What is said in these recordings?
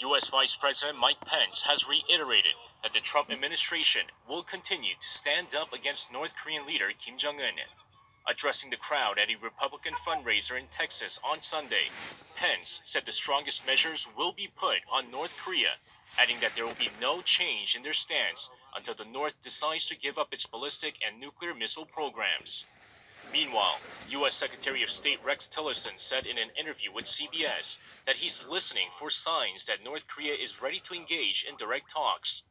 U.S. Vice President Mike Pence has reiterated that the Trump administration will continue to stand up against North Korean leader Kim Jong-un. Addressing the crowd at a Republican fundraiser in Texas on Sunday, Pence said the strongest measures will be put on North Korea, adding that there will be no change in their stance until the North decides to give up its ballistic and nuclear missile programs. Meanwhile, U.S. Secretary of State Rex Tillerson said in an interview with CBS that he's listening for signs that North Korea is ready to engage in direct talks.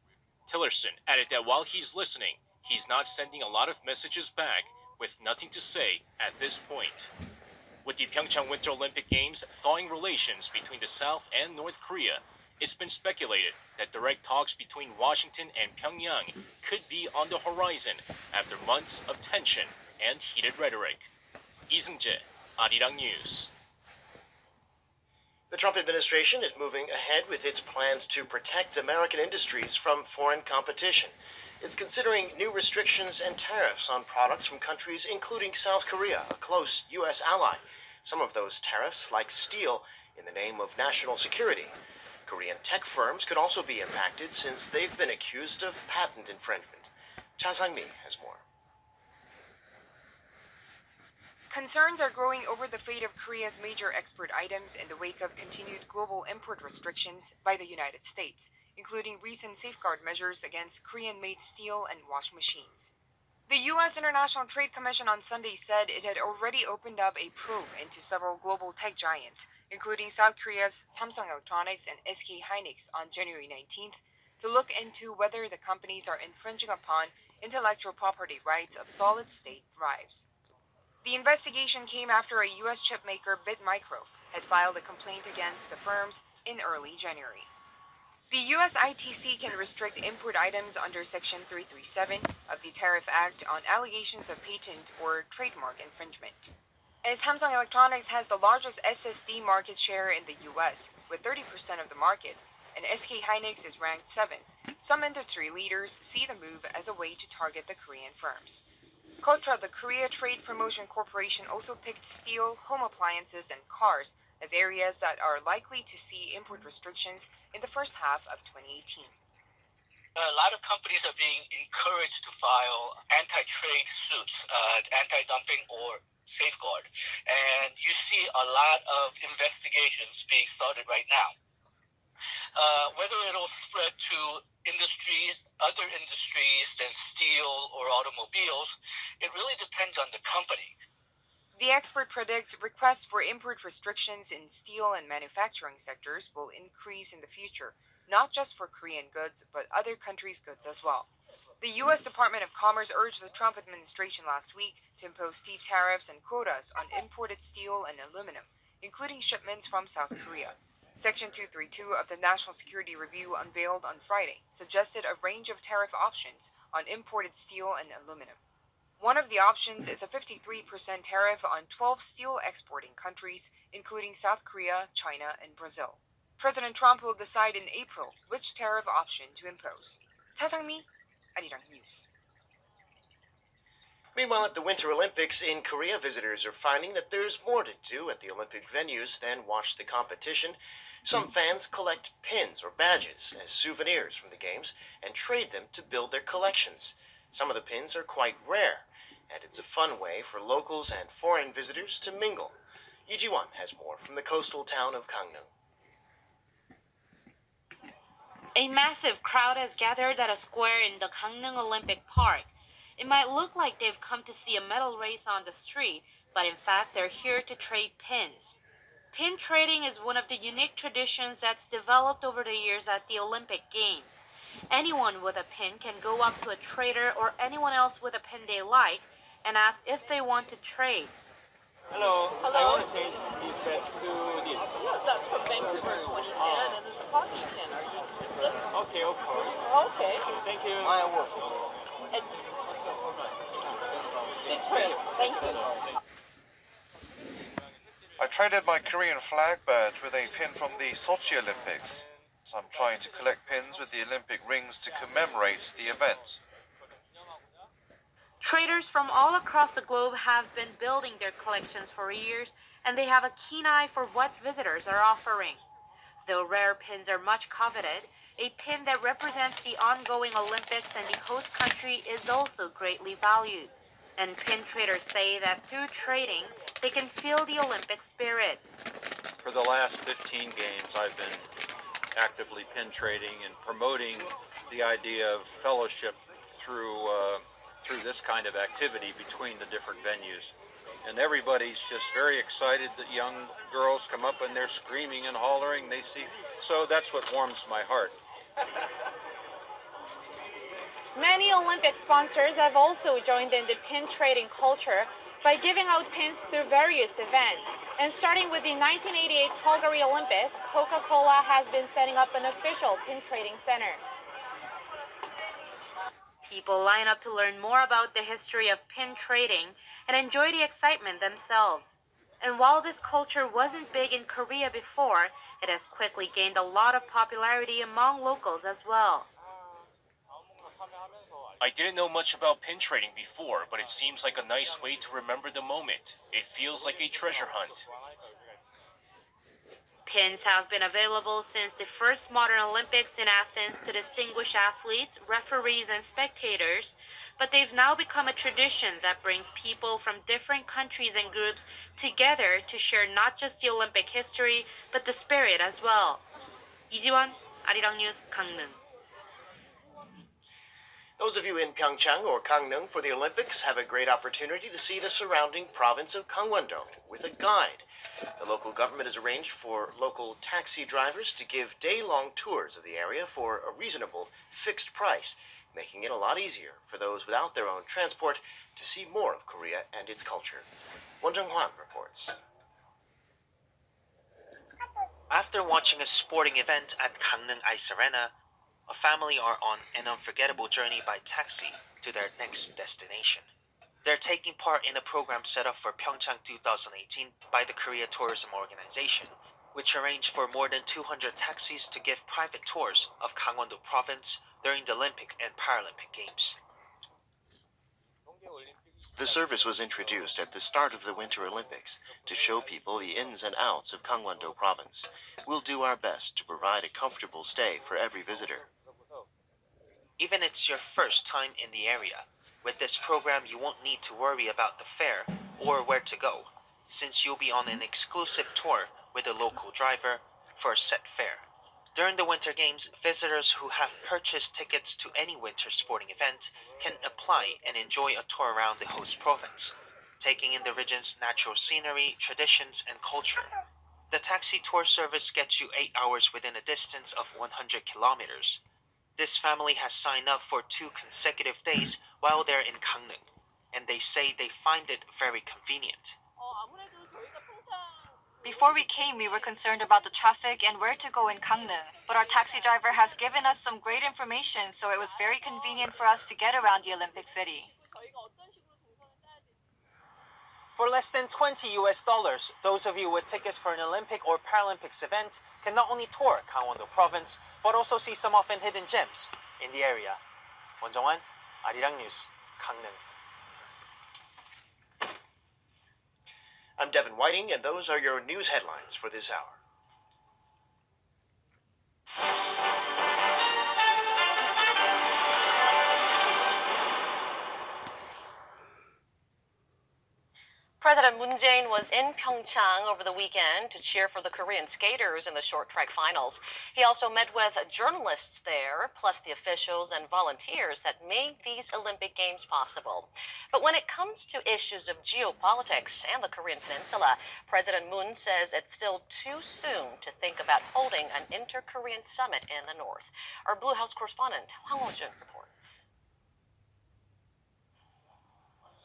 Tillerson added that while he's listening, he's not sending a lot of messages back, with nothing to say at this point. With the Pyeongchang Winter Olympic Games thawing relations between the South and North Korea, it's been speculated that direct talks between Washington and Pyongyang could be on the horizon after months of tension and heated rhetoric. Lee Seung-jae, Arirang News. The Trump administration is moving ahead with its plans to protect American industries from foreign competition. It's considering new restrictions and tariffs on products from countries including South Korea, a close U.S. ally. Some of those tariffs, like steel, in the name of national security. Korean tech firms could also be impacted since they've been accused of patent infringement. Cha Sang-mi has more. Concerns are growing over the fate of Korea's major export items in the wake of continued global import restrictions by the United States, including recent safeguard measures against Korean-made steel and washing machines. The U.S. International Trade Commission on Sunday said it had already opened up a probe into several global tech giants, including South Korea's Samsung Electronics and SK Hynix on January 19th, to look into whether the companies are infringing upon intellectual property rights of solid-state drives. The investigation came after a U.S. chipmaker Bitmicro had filed a complaint against the firms in early January. The U.S. ITC can restrict import items under Section 337 of the Tariff Act on allegations of patent or trademark infringement. As Samsung Electronics has the largest SSD market share in the U.S., with 30% of the market, and SK Hynix is ranked 7th, some industry leaders see the move as a way to target the Korean firms. KOTRA, the Korea Trade Promotion Corporation, also picked steel, home appliances, and cars as areas that are likely to see import restrictions in the first half of 2018. A lot of companies are being encouraged to file anti-trade suits, anti-dumping or safeguard. And you see a lot of investigations being started right now. Whether it'll spread to industries, other industries than steel or automobiles, it really depends on the company. The expert predicts requests for import restrictions in steel and manufacturing sectors will increase in the future, not just for Korean goods, but other countries' goods as well. The U.S. Department of Commerce urged the Trump administration last week to impose steep tariffs and quotas on imported steel and aluminum, including shipments from South Korea. Section 232 of the National Security Review unveiled on Friday suggested a range of tariff options on imported steel and aluminum. One of the options is a 53% tariff on 12 steel exporting countries, including South Korea, China, and Brazil. President Trump will decide in April which tariff option to impose. Cha Sang-mi, Arirang News. Meanwhile, at the Winter Olympics in Korea, visitors are finding that there's more to do at the Olympic venues than watch the competition. Some fans collect pins or badges as souvenirs from the games and trade them to build their collections. Some of the pins are quite rare, and it's a fun way for locals and foreign visitors to mingle. Lee Ji-won has more from the coastal town of Gangneung. A massive crowd has gathered at a square in the Gangneung Olympic Park. It might look like they've come to see a medal race on the street, but in fact they're here to trade pins. Pin trading is one of the unique traditions that's developed over the years at the Olympic Games. Anyone with a pin can go up to a trader or anyone else with a pin they like and ask if they want to trade. Hello. Hello. I want to change this badge to this. Yes, that's from Vancouver 2010, and it's a hockey pin. Are you interested? Okay, of course. Okay. Thank you. And good trip. Thank you. I traded my Korean flag badge with a pin from the Sochi Olympics. I'm trying to collect pins with the Olympic rings to commemorate the event. Traders from all across the globe have been building their collections for years, and they have a keen eye for what visitors are offering. Though rare pins are much coveted, a pin that represents the ongoing Olympics and the host country is also greatly valued. And pin traders say that through trading, they can feel the Olympic spirit. For the last 15 games, I've been actively pin trading and promoting the idea of fellowship through this kind of activity between the different venues. And everybody's just very excited that young girls come up and they're screaming and hollering. So that's what warms my heart. Many Olympic sponsors have also joined in the pin trading culture by giving out pins through various events. And starting with the 1988 Calgary Olympics, Coca-Cola has been setting up an official pin trading center. People line up to learn more about the history of pin trading and enjoy the excitement themselves. And while this culture wasn't big in Korea before, it has quickly gained a lot of popularity among locals as well. I didn't know much about pin trading before, but it seems like a nice way to remember the moment. It feels like a treasure hunt. Pins have been available since the first modern Olympics in Athens to distinguish athletes, referees, and spectators, but they've now become a tradition that brings people from different countries and groups together to share not just the Olympic history, but the spirit as well. 이지원, 아리랑 뉴스, 강릉. Those of you in Pyeongchang or Gangneung for the Olympics have a great opportunity to see the surrounding province of Gangwon-do with a guide. The local government has arranged for local taxi drivers to give day-long tours of the area for a reasonable, fixed price, making it a lot easier for those without their own transport to see more of Korea and its culture. Won Jung-hwan reports. After watching a sporting event at Gangneung Ice Arena, a family are on an unforgettable journey by taxi to their next destination. They're taking part in a program set up for Pyeongchang 2018 by the Korea Tourism Organization, which arranged for more than 200 taxis to give private tours of Gangwon-do province during the Olympic and Paralympic Games. The service was introduced at the start of the Winter Olympics to show people the ins and outs of Gangwon-do province. We'll do our best to provide a comfortable stay for every visitor. Even if it's your first time in the area, with this program you won't need to worry about the fare or where to go, since you'll be on an exclusive tour with a local driver for a set fare. During the Winter Games, visitors who have purchased tickets to any winter sporting event can apply and enjoy a tour around the host province, taking in the region's natural scenery, traditions, and culture. The taxi tour service gets you 8 hours within a distance of 100 kilometers. This family has signed up for 2 consecutive days while they're in Gangneung, and they say they find it very convenient. Before we came, we were concerned about the traffic and where to go in Gangneung, but our taxi driver has given us some great information, so it was very convenient for us to get around the Olympic city. For less than $20, those of you with tickets for an Olympic or Paralympics event can not only tour Gangwon-do province, but also see some often hidden gems in the area. Won Jung-hwan, 아리랑 뉴스, 강릉. I'm Devin Whiting, and those are your news headlines for this hour. President Moon Jae-in was in Pyeongchang over the weekend to cheer for the Korean skaters in the short track finals. He also met with journalists there, plus the officials and volunteers that made these Olympic Games possible. But when it comes to issues of geopolitics and the Korean Peninsula, President Moon says it's still too soon to think about holding an inter-Korean summit in the north. Our Blue House correspondent, Hwang Ho-jun, reports.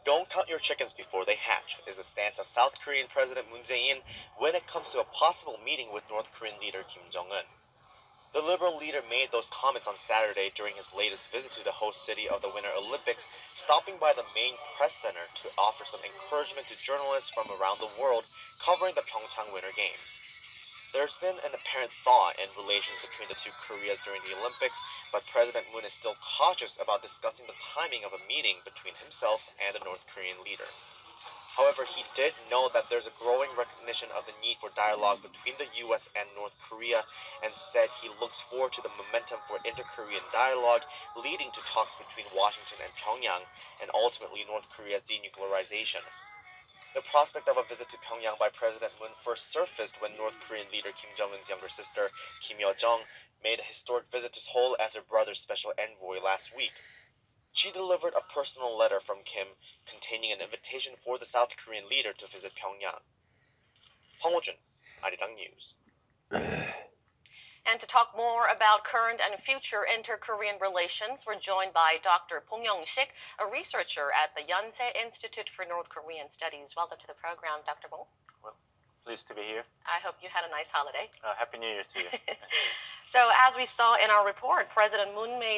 Don't count your chickens before they hatch is the stance of South Korean President Moon Jae-in when it comes to a possible meeting with North Korean leader Kim Jong-un. The liberal leader made those comments on Saturday during his latest visit to the host city of the Winter Olympics, stopping by the main press center to offer some encouragement to journalists from around the world covering the Pyeongchang Winter Games. There's been an apparent thaw in relations between the two Koreas during the Olympics, but President Moon is still cautious about discussing the timing of a meeting between himself and the North Korean leader. However, he did know that there's a growing recognition of the need for dialogue between the US and North Korea, and said he looks forward to the momentum for inter-Korean dialogue leading to talks between Washington and Pyongyang, and ultimately North Korea's denuclearization. The prospect of a visit to Pyongyang by President Moon first surfaced when North Korean leader Kim Jong-un's younger sister, Kim Yo-jong, made a historic visit to Seoul as her brother's special envoy last week. She delivered a personal letter from Kim containing an invitation for the South Korean leader to visit Pyongyang. 황호준, 아리랑 News. And to talk more about current and future inter-Korean relations, we're joined by Dr. Pong Young-sik, a researcher at the Yonsei Institute for North Korean Studies. Welcome to the program, Dr. Pong. Well, pleased to be here. I hope you had a nice holiday. Happy New Year to you. So, as we saw in our report, President Moon made